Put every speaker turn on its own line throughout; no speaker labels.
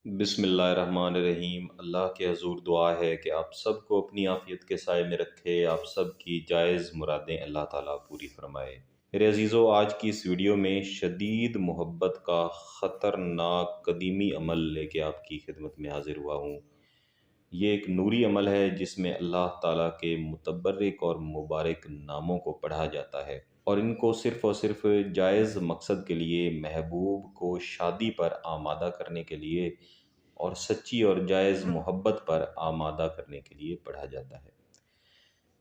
बिस्मिल्लाहिर्रहमानिर्रहीम। अल्लाह के हज़ूर दुआ है कि आप सब को अपनी आफ़ियत के साए में रखे, आप सब की जायज़ मुरादें अल्लाह ताला पूरी फ़रमाए। मेरे अज़ीज़ों, आज की इस वीडियो में शदीद मोहब्बत का ख़तरनाक कदीमी अमल लेके आपकी खिदमत में हाज़िर हुआ हूँ। ये एक नूरी अमल है जिसमें अल्लाह ताला के मुतबर्रिक और मुबारक नामों को पढ़ा जाता है और इनको सिर्फ़ और सिर्फ जायज़ मकसद के लिए, महबूब को शादी पर आमादा करने के लिए और सच्ची और जायज़ मोहब्बत पर आमादा करने के लिए पढ़ा जाता है।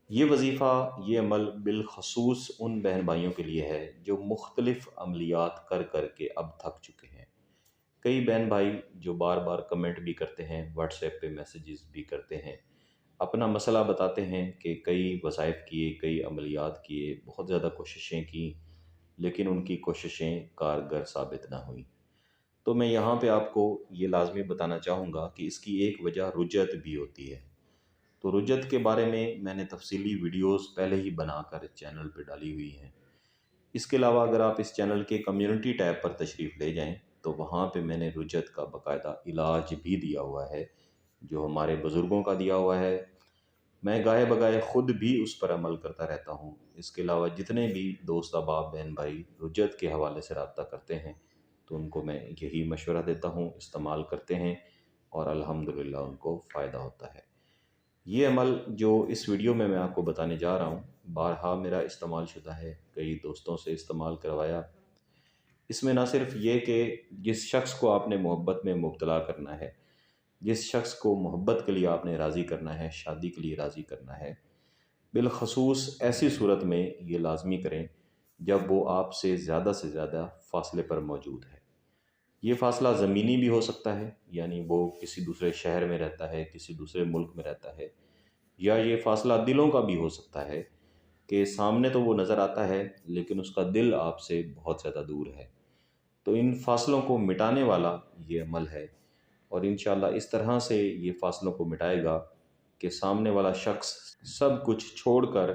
ये वजीफ़ा, ये अमल बिलखसूस उन बहन भाइयों के लिए है जो मुख्तलिफ़ अमलियात कर कर के अब थक चुके हैं। कई बहन भाई जो बार बार कमेंट भी करते हैं, व्हाट्सएप पे मैसेजेस भी करते हैं, अपना मसला बताते हैं कि कई वज़ाइफ किए, कई अमलियात किए, बहुत ज़्यादा कोशिशें की, लेकिन उनकी कोशिशें कारगर साबित ना हुई। तो मैं यहाँ पे आपको ये लाजमी बताना चाहूँगा कि इसकी एक वजह रुजत भी होती है। तो रुजत के बारे में मैंने तफसीली वीडियोस पहले ही बनाकर चैनल पे डाली हुई हैं। इसके अलावा अगर आप इस चैनल के कम्युनिटी टैब पर तशरीफ़ ले जाएं तो वहाँ पे मैंने रुजत का बाकायदा इलाज भी दिया हुआ है, जो हमारे बुज़ुर्गों का दिया हुआ है। मैं गाए बगाए ख़ुद भी उस पर अमल करता रहता हूँ। इसके अलावा जितने भी दोस्त अहबाब बहन भाई रुजत के हवाले से रब्ता करते हैं तो उनको मैं यही मशवरा देता हूँ, इस्तेमाल करते हैं और अल्हम्दुलिल्लाह उनको फ़ायदा होता है। ये अमल जो इस वीडियो में मैं आपको बताने जा रहा हूँ, बारहा मेरा इस्तेमाल शुदा है, कई दोस्तों से इस्तेमाल करवाया। इसमें ना सिर्फ ये कि जिस शख्स को आपने मोहब्बत में मुब्तला करना है, जिस शख्स को मोहब्बत के लिए आपने राज़ी करना है, शादी के लिए राज़ी करना है, बिलखसूस ऐसी सूरत में ये लाजमी करें जब वो आपसे ज़्यादा फ़ासले पर मौजूद है। ये फ़ासला ज़मीनी भी हो सकता है, यानी वो किसी दूसरे शहर में रहता है, किसी दूसरे मुल्क में रहता है, या ये फ़ासला दिलों का भी हो सकता है कि सामने तो वो नज़र आता है लेकिन उसका दिल आपसे बहुत ज़्यादा दूर है। तो इन फ़ासलों को मिटाने वाला ये अमल है और इंशाअल्लाह इस तरह से ये फ़ासलों को मिटाएगा कि सामने वाला शख्स सब कुछ छोड़कर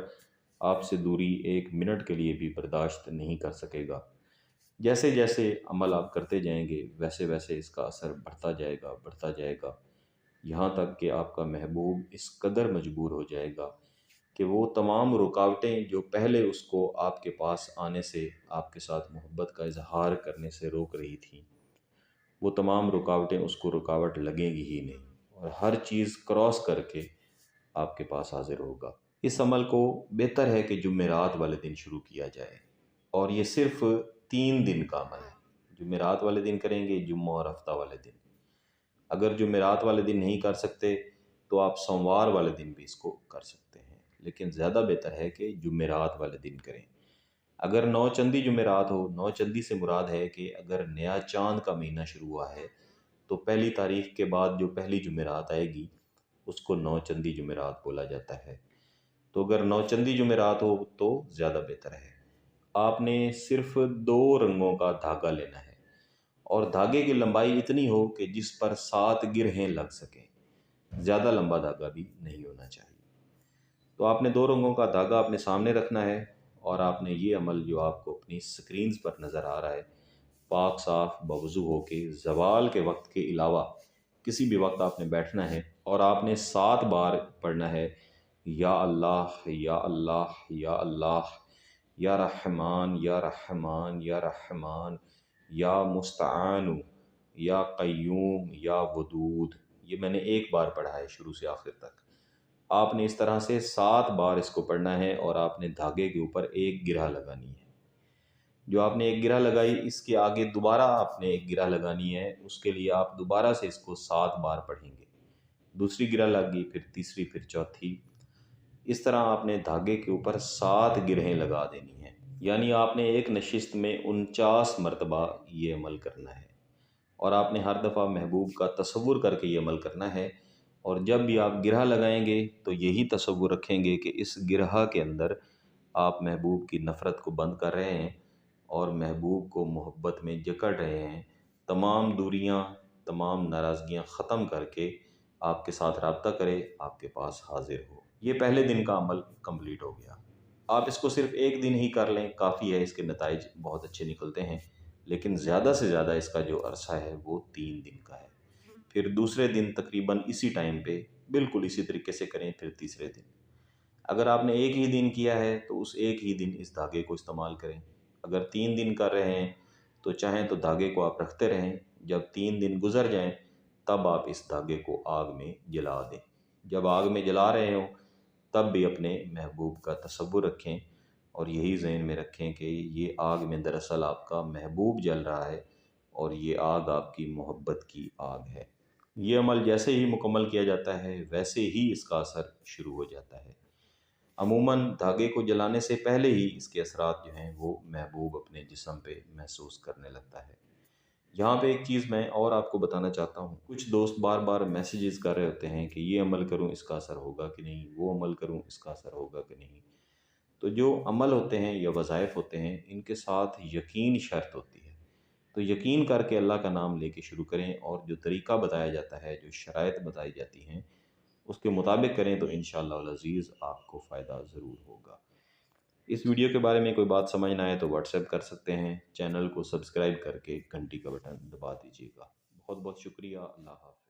आपसे दूरी एक मिनट के लिए भी बर्दाश्त नहीं कर सकेगा। जैसे जैसे अमल आप करते जाएंगे वैसे वैसे इसका असर बढ़ता जाएगा, यहाँ तक कि आपका महबूब इस कदर मजबूर हो जाएगा कि वो तमाम रुकावटें जो पहले उसको आपके पास आने से, आपके साथ मोहब्बत का इजहार करने से रोक रही थी, वो तमाम रुकावटें उसको रुकावट लगेंगी ही नहीं और हर चीज़ क्रॉस करके आपके पास हाजिर होगा। इस अमल को बेहतर है कि जुमेरात वाले दिन शुरू किया जाए और ये सिर्फ़ 3 दिन का अमल है। जुमेरात वाले दिन करेंगे, जुम्मा और हफ्ता वाले दिन। अगर जुमेरात वाले दिन नहीं कर सकते तो आप सोमवार वाले दिन भी इसको कर सकते हैं, लेकिन ज़्यादा बेहतर है कि जुमेरात वाले दिन करें। अगर नौचंदी जुमेरात हो, नौचंदी से मुराद है कि अगर नया चाँद का महीना शुरू हुआ है तो पहली तारीख के बाद जो पहली जुमेरात आएगी उसको नौचंदी जुमेरात बोला जाता है। तो अगर नौचंदी जुमेरात हो तो ज़्यादा बेहतर है। आपने सिर्फ 2 रंगों का धागा लेना है और धागे की लंबाई इतनी हो कि जिस पर 7 गिरहें लग सकें, ज़्यादा लंबा धागा भी नहीं होना चाहिए। तो आपने 2 रंगों का धागा अपने सामने रखना है और आपने ये अमल जो आपको अपनी स्क्रीन्स पर नज़र आ रहा है, पाक साफ बवज़ू हो के ज़वाल के वक्त के अलावा किसी भी वक्त आपने बैठना है और आपने 7 बार पढ़ना है, या अल्लाह या अल्लाह या अल्लाह, या रहमान या रहमान या रहमान, या मुस्तआनु, या क़य्यूम, या वदूद। ये मैंने 1 बार पढ़ा है शुरू से आखिर तक। आपने इस तरह से 7 बार इसको पढ़ना है और आपने धागे के ऊपर एक गिरह लगानी है। जो आपने एक गिरह लगाई, इसके आगे दोबारा आपने एक गिरह लगानी है, उसके लिए आप दोबारा से इसको 7 बार पढ़ेंगे। दूसरी गिरह लगी, फिर तीसरी, फिर चौथी। इस तरह आपने धागे के ऊपर 7 गिरहें लगा देनी है, यानी आपने एक नशिस्त में 49 मरतबा ये अमल करना है और आपने हर दफ़ा महबूब का तसव्वुर करके ये अमल करना है। और जब भी आप गिरह लगाएंगे तो यही तसव्वुर रखेंगे कि इस गिरह के अंदर आप महबूब की नफ़रत को बंद कर रहे हैं और महबूब को मोहब्बत में जकड़ रहे हैं। तमाम दूरियां, तमाम नाराज़गियां ख़त्म करके आपके साथ रब्ता करे, आपके पास हाजिर हो। ये पहले दिन का अमल कंप्लीट हो गया। आप इसको सिर्फ एक दिन ही कर लें, काफ़ी है, इसके नताइज बहुत अच्छे निकलते हैं, लेकिन ज़्यादा से ज़्यादा इसका जो अरसा है वो 3 दिन का है। फिर दूसरे दिन तकरीबन इसी टाइम पे बिल्कुल इसी तरीके से करें, फिर तीसरे दिन। अगर आपने एक ही दिन किया है तो उस एक ही दिन इस धागे को इस्तेमाल करें। अगर 3 दिन कर रहे हैं तो चाहें तो धागे को आप रखते रहें, जब 3 दिन गुजर जाएं तब आप इस धागे को आग में जला दें। जब आग में जला रहे हों तब भी अपने महबूब का तसव्वुर रखें और यही ज़हन में रखें कि ये आग में दरअसल आपका महबूब जल रहा है और ये आग आपकी मोहब्बत की आग है। ये अमल जैसे ही मुकम्मल किया जाता है वैसे ही इसका असर शुरू हो जाता है। अमूमन धागे को जलाने से पहले ही इसके असरात जो हैं वो महबूब अपने जिस्म पे महसूस करने लगता है। यहाँ पे एक चीज़ मैं और आपको बताना चाहता हूँ, कुछ दोस्त बार बार मैसेजेस कर रहे होते हैं कि ये अमल करूँ इसका असर होगा कि नहीं, वो अमल करूँ इसका असर होगा कि नहीं। तो जो अमल होते हैं या वज़ाइफ होते हैं इनके साथ यकीन शर्त होती है। तो यकीन करके अल्लाह का नाम लेके शुरू करें और जो तरीक़ा बताया जाता है, जो शराइत बताई जाती हैं उसके मुताबिक करें तो इंशाअल्लाह अज़ीज़ आपको फ़ायदा ज़रूर होगा। इस वीडियो के बारे में कोई बात समझ ना आए तो व्हाट्सएप कर सकते हैं। चैनल को सब्सक्राइब करके घंटी का बटन दबा दीजिएगा। बहुत बहुत शुक्रिया। अल्लाह हाफ़िज़।